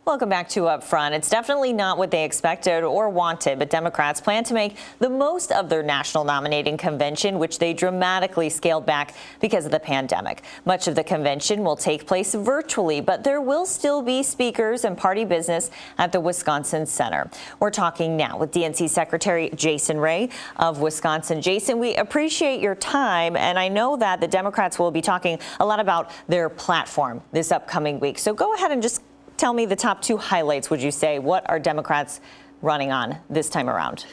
Welcome back to Up Front. It's definitely not what they expected or wanted, but Democrats plan to make the most of their national nominating convention, which they dramatically scaled back because of the pandemic. Much of the convention will take place virtually, but there will still be speakers and party business at the Wisconsin Center. We're talking now with DNC Secretary Jason Ray of Wisconsin. Jason, we appreciate your time, and I know that the Democrats will be talking a lot about their platform this upcoming week. So go ahead and just tell me the top two highlights, would you say? What are Democrats running on this time around?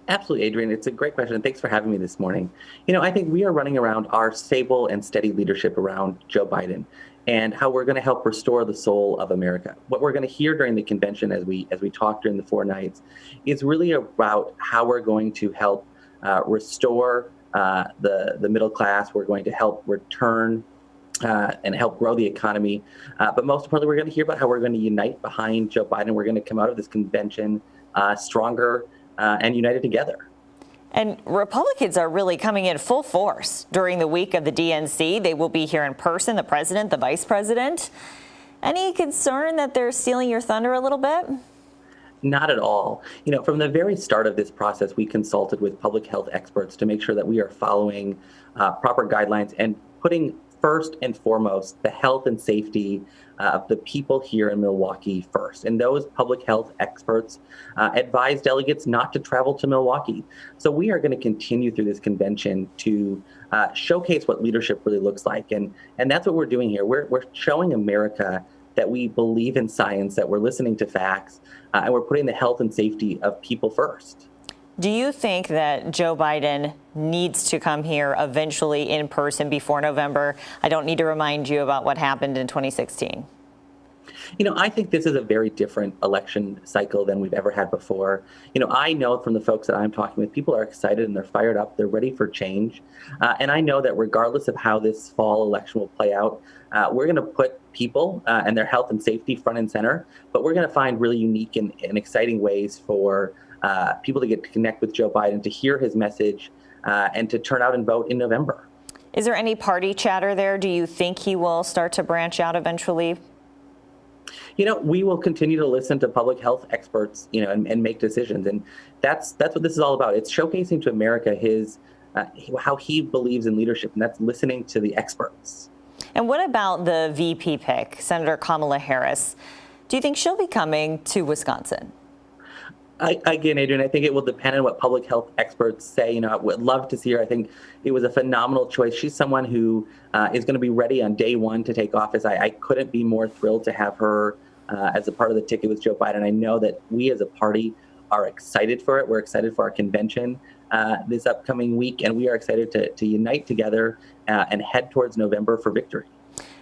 Absolutely, Adrienne. It's a great question, and thanks for having me this morning. I think we are running around our stable and steady leadership around Joe Biden and how we're going to help restore the soul of America. What we're going to hear during the convention as we talk during the 4 nights is really about how we're going to help restore the middle class. We're going to help return and help grow the economy. But most importantly, we're going to hear about how we're going to unite behind Joe Biden. We're going to come out of this convention stronger and united together. And Republicans are really coming in full force during the week of the DNC. They will be here in person, the president, the vice president. Any concern that they're stealing your thunder a little bit? Not at all. From the very start of this process, we consulted with public health experts to make sure that we are following proper guidelines and putting first and foremost the health and safety of the people here in Milwaukee first. And those public health experts advise delegates not to travel to Milwaukee. So we are going to continue through this convention to showcase what leadership really looks like. And that's what we're doing here. We're showing America that we believe in science, that we're listening to facts, and we're putting the health and safety of people first. Do you think that Joe Biden needs to come here eventually in person before November? I don't need to remind you about what happened in 2016. I think this is a very different election cycle than we've ever had before. I know from the folks that I'm talking with, people are excited and they're fired up. They're ready for change. And I know that regardless of how this fall election will play out, we're going to put people and their health and safety front and center. But we're going to find really unique and exciting ways for people to get to connect with Joe Biden, to hear his message, and to turn out and vote in November. Is there any party chatter there? Do you think he will start to branch out eventually? We will continue to listen to public health experts, and make decisions. And that's what this is all about. It's showcasing to America how he believes in leadership, and that's listening to the experts. And what about the VP pick, Senator Kamala Harris? Do you think she'll be coming to Wisconsin? Again, Adrienne, I think it will depend on what public health experts say. I would love to see her. I think it was a phenomenal choice. She's someone who is going to be ready on day one to take office. I couldn't be more thrilled to have her as a part of the ticket with Joe Biden. I know that we as a party are excited for it. We're excited for our convention this upcoming week, and we are excited to unite together and head towards November for victory.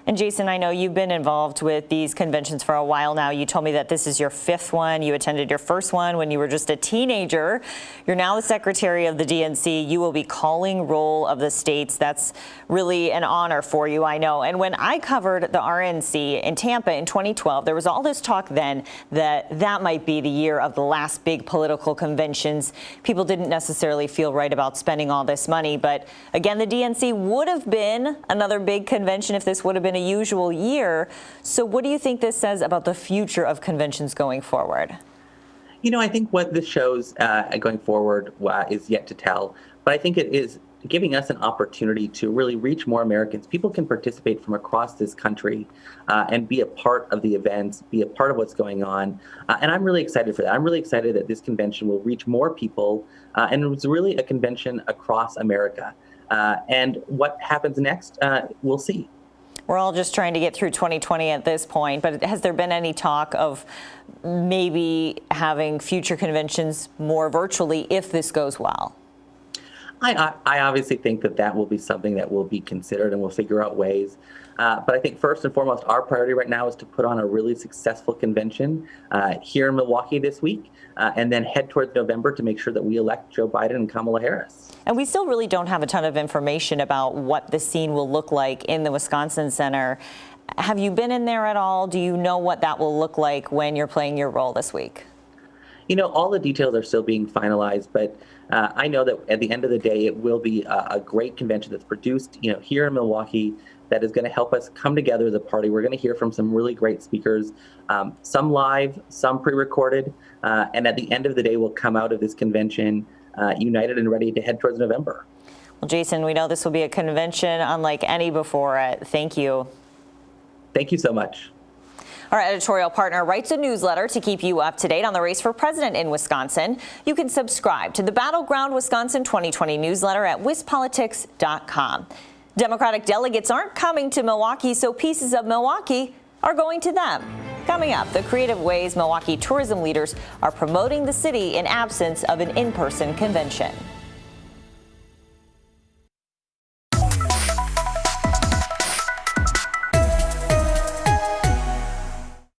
And Jason, I know you've been involved with these conventions for a while now. You told me that this is your 5th one. You attended your first one when you were just a teenager. You're now the secretary of the DNC. You will be calling roll of the states. That's really an honor for you, I know. And when I covered the RNC in Tampa in 2012, there was all this talk then that might be the year of the last big political conventions. People didn't necessarily feel right about spending all this money. But again, the DNC would have been another big convention if this would have been a usual year. So what do you think this says about the future of conventions going forward? I think what this shows going forward is yet to tell. But I think it is giving us an opportunity to really reach more Americans. People can participate from across this country and be a part of the events, be a part of what's going on. And I'm really excited for that. I'm really excited that this convention will reach more people. And it was really a convention across America. And what happens next, we'll see. We're all just trying to get through 2020 at this point, but has there been any talk of maybe having future conventions more virtually if this goes well? I obviously think that will be something that will be considered, and we'll figure out ways. But I think first and foremost, our priority right now is to put on a really successful convention here in Milwaukee this week, and then head towards November to make sure that we elect Joe Biden and Kamala Harris. And we still really don't have a ton of information about what the scene will look like in the Wisconsin Center. Have you been in there at all? Do you know what that will look like when you're playing your role this week? All the details are still being finalized, but I know that at the end of the day, it will be a great convention that's produced, here in Milwaukee that is going to help us come together as a party. We're going to hear from some really great speakers, some live, some pre-recorded, and at the end of the day, we'll come out of this convention united and ready to head towards November. Well, Jason, we know this will be a convention unlike any before. Thank you. Thank you so much. Our editorial partner writes a newsletter to keep you up to date on the race for president in Wisconsin. You can subscribe to the Battleground Wisconsin 2020 newsletter at wispolitics.com. Democratic delegates aren't coming to Milwaukee, so pieces of Milwaukee are going to them. Coming up, the creative ways Milwaukee tourism leaders are promoting the city in absence of an in-person convention.